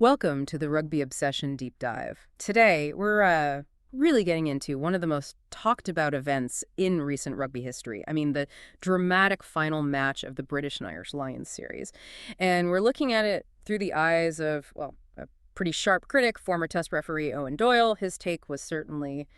Welcome to the Rugby Obsession Deep Dive. Today, we're really getting into one of the most talked about events in recent rugby history. I mean, the dramatic final match of the British and Irish Lions series. And we're looking at it through the eyes of, well, a pretty sharp critic, former Test referee Owen Doyle. His take was certainly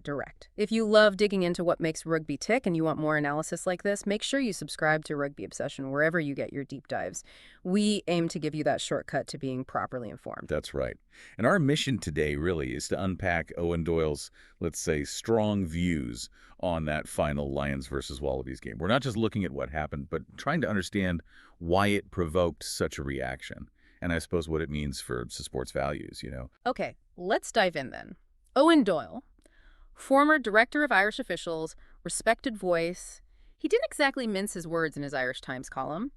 direct. If you love digging into what makes rugby tick and you want more analysis like this, make sure you subscribe to Rugby Obsession wherever you get your deep dives. We aim to give you that shortcut to being properly informed. That's right. And our mission today really is to unpack Owen Doyle's, let's say, strong views on that final Lions versus Wallabies game. We're not just looking at what happened, but trying to understand why it provoked such a reaction. And I suppose what it means for sports values, Okay, let's dive in then. Owen Doyle, former director of Irish officials, respected voice. He didn't exactly mince his words in his Irish Times column.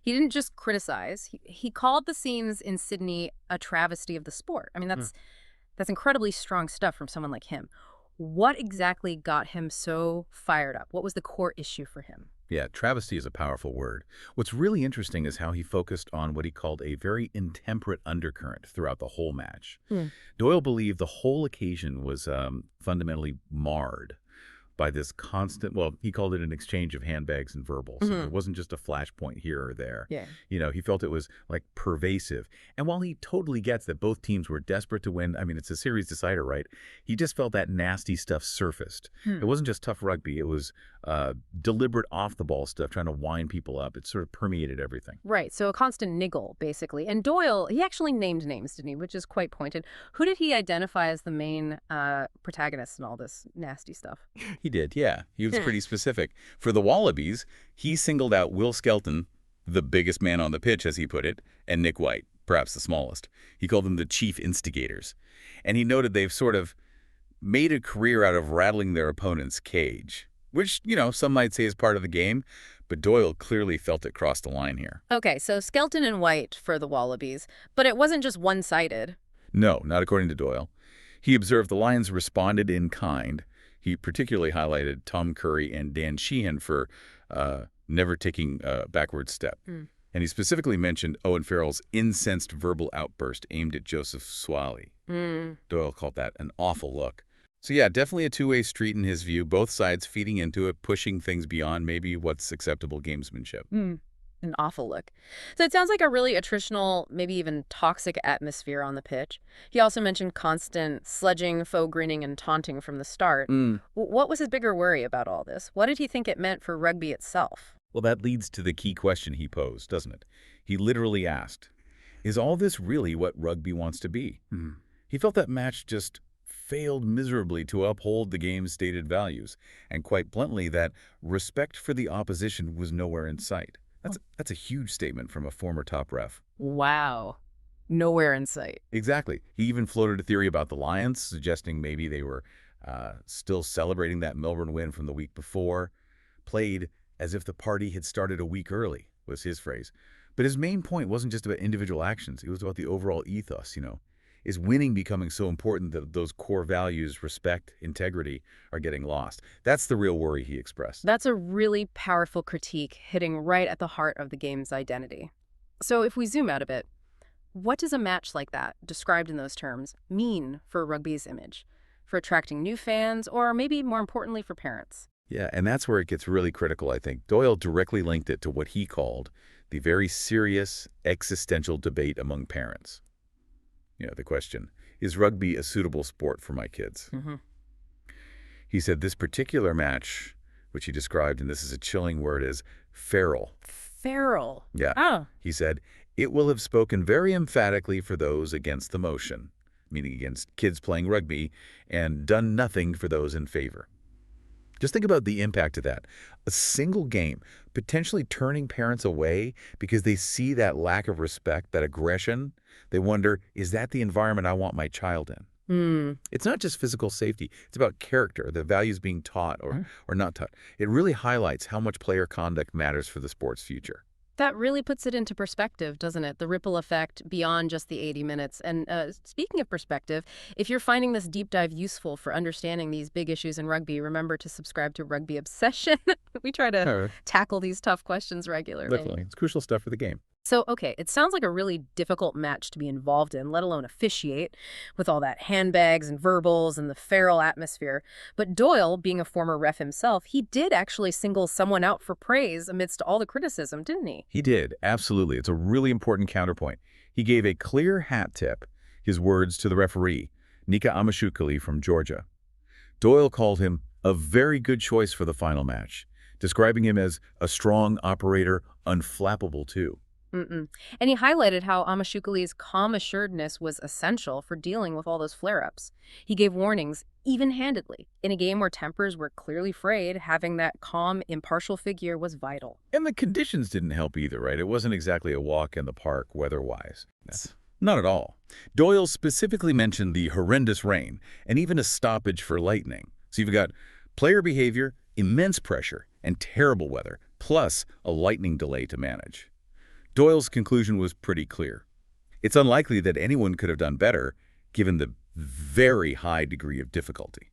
He didn't just criticize. He called the scenes in Sydney a travesty of the sport. I mean, that's incredibly strong stuff from someone like him. What exactly got him so fired up? What was the core issue for him? Yeah, travesty is a powerful word. What's really interesting is how he focused on what he called a very intemperate undercurrent throughout the whole match. Doyle believed the whole occasion was fundamentally marred by this constant, well, he called it an exchange of handbags and verbals. It wasn't just a flashpoint here or there. Yeah. He felt it was like pervasive. And while he totally gets that both teams were desperate to win, I mean, it's a series decider, right? He just felt that nasty stuff surfaced. It wasn't just tough rugby. It was deliberate off-the-ball stuff, trying to wind people up. It sort of permeated everything. Right, so a constant niggle, basically. And Doyle, he actually named names, didn't he? Which is quite pointed. Who did he identify as the main protagonist in all this nasty stuff? He did, yeah. He was pretty specific. For the Wallabies, he singled out Will Skelton, the biggest man on the pitch, as he put it, and Nick White, perhaps the smallest. He called them the chief instigators. And he noted they've sort of made a career out of rattling their opponent's cage, which, some might say is part of the game, but Doyle clearly felt it crossed the line here. Okay, so Skelton and White for the Wallabies, but it wasn't just one-sided. No, not according to Doyle. He observed the Lions responded in kind. He particularly highlighted Tom Curry and Dan Sheehan for never taking a backward step. And he specifically mentioned Owen Farrell's incensed verbal outburst aimed at Joseph Suaalii. Doyle called that an awful look. So yeah, definitely a two-way street in his view, both sides feeding into it, pushing things beyond maybe what's acceptable gamesmanship. An awful look. So it sounds like a really attritional, maybe even toxic atmosphere on the pitch. He also mentioned constant sledging, faux grinning, and taunting from the start. What was his bigger worry about all this? What did he think it meant for rugby itself? Well, that leads to the key question he posed, doesn't it? He literally asked, is all this really what rugby wants to be? He felt that match just failed miserably to uphold the game's stated values, and quite bluntly that respect for the opposition was nowhere in sight. That's a huge statement from a former top ref. Wow. Nowhere in sight. Exactly. He even floated a theory about the Lions, suggesting maybe they were still celebrating that Melbourne win from the week before. Played as if the party had started a week early, was his phrase. But his main point wasn't just about individual actions. It was about the overall ethos, Is winning becoming so important that those core values, respect, integrity, are getting lost? That's the real worry he expressed. That's a really powerful critique, hitting right at the heart of the game's identity. So if we zoom out a bit, what does a match like that, described in those terms, mean for rugby's image? For attracting new fans, or maybe more importantly for parents? Yeah, and that's where it gets really critical, I think. Doyle directly linked it to what he called the very serious existential debate among parents. The question, is rugby a suitable sport for my kids? He said this particular match, which he described, and this is a chilling word, is feral. Feral? Yeah. Oh. He said, it will have spoken very emphatically for those against the motion, meaning against kids playing rugby, and done nothing for those in favor. Just think about the impact of that. A single game potentially turning parents away because they see that lack of respect, that aggression. They wonder, is that the environment I want my child in? It's not just physical safety. It's about character, the values being taught or not taught. It really highlights how much player conduct matters for the sport's future. That really puts it into perspective, doesn't it? The ripple effect beyond just the 80 minutes. And speaking of perspective, if you're finding this deep dive useful for understanding these big issues in rugby, remember to subscribe to Rugby Obsession. We try to tackle these tough questions regularly. Definitely. It's crucial stuff for the game. So, okay, it sounds like a really difficult match to be involved in, let alone officiate, with all that handbags and verbals and the feral atmosphere. But Doyle, being a former ref himself, he did actually single someone out for praise amidst all the criticism, didn't he? He did, absolutely. It's a really important counterpoint. He gave a clear hat tip, his words to the referee, Nika Amashukeli from Georgia. Doyle called him a very good choice for the final match, describing him as a strong operator, unflappable too. Mm-mm. And he highlighted how Amashukeli's calm assuredness was essential for dealing with all those flare-ups. He gave warnings, even-handedly. In a game where tempers were clearly frayed, having that calm, impartial figure was vital. And the conditions didn't help either, right? It wasn't exactly a walk in the park weather-wise. Not at all. Doyle specifically mentioned the horrendous rain and even a stoppage for lightning. So you've got player behavior, immense pressure, and terrible weather, plus a lightning delay to manage. Doyle's conclusion was pretty clear. It's unlikely that anyone could have done better, given the very high degree of difficulty.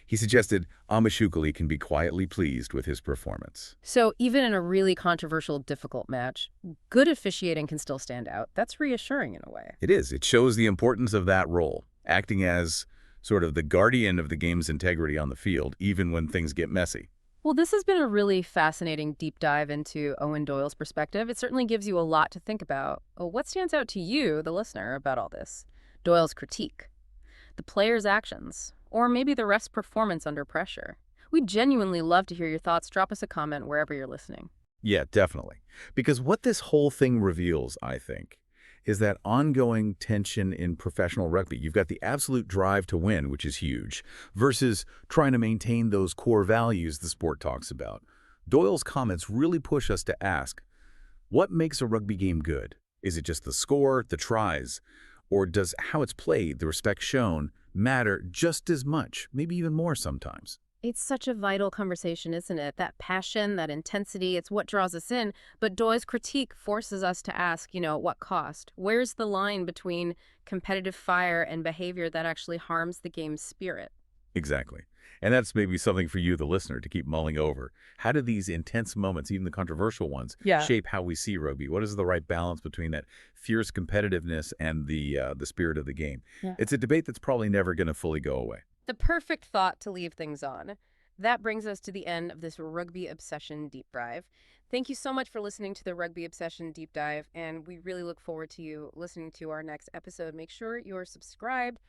He suggested Amashukeli can be quietly pleased with his performance. So even in a really controversial, difficult match, good officiating can still stand out. That's reassuring in a way. It is. It shows the importance of that role, acting as sort of the guardian of the game's integrity on the field, even when things get messy. Well, this has been a really fascinating deep dive into Owen Doyle's perspective. It certainly gives you a lot to think about. Oh, what stands out to you, the listener, about all this? Doyle's critique, the player's actions, or maybe the ref's performance under pressure. We'd genuinely love to hear your thoughts. Drop us a comment wherever you're listening. Yeah, definitely. Because what this whole thing reveals, I think, is that ongoing tension in professional rugby. You've got the absolute drive to win, which is huge, versus trying to maintain those core values the sport talks about. Doyle's comments really push us to ask, what makes a rugby game good? Is it just the score, the tries, or does how it's played, the respect shown, matter just as much, maybe even more sometimes? It's such a vital conversation, isn't it? That passion, that intensity, it's what draws us in. But Doyle's critique forces us to ask, at what cost? Where's the line between competitive fire and behavior that actually harms the game's spirit? Exactly. And that's maybe something for you, the listener, to keep mulling over. How do these intense moments, even the controversial ones, Yeah. shape how we see rugby? What is the right balance between that fierce competitiveness and the spirit of the game? Yeah. It's a debate that's probably never going to fully go away. The perfect thought to leave things on. That brings us to the end of this Rugby Obsession Deep Dive. Thank you so much for listening to the Rugby Obsession Deep Dive, and we really look forward to you listening to our next episode. Make sure you're subscribed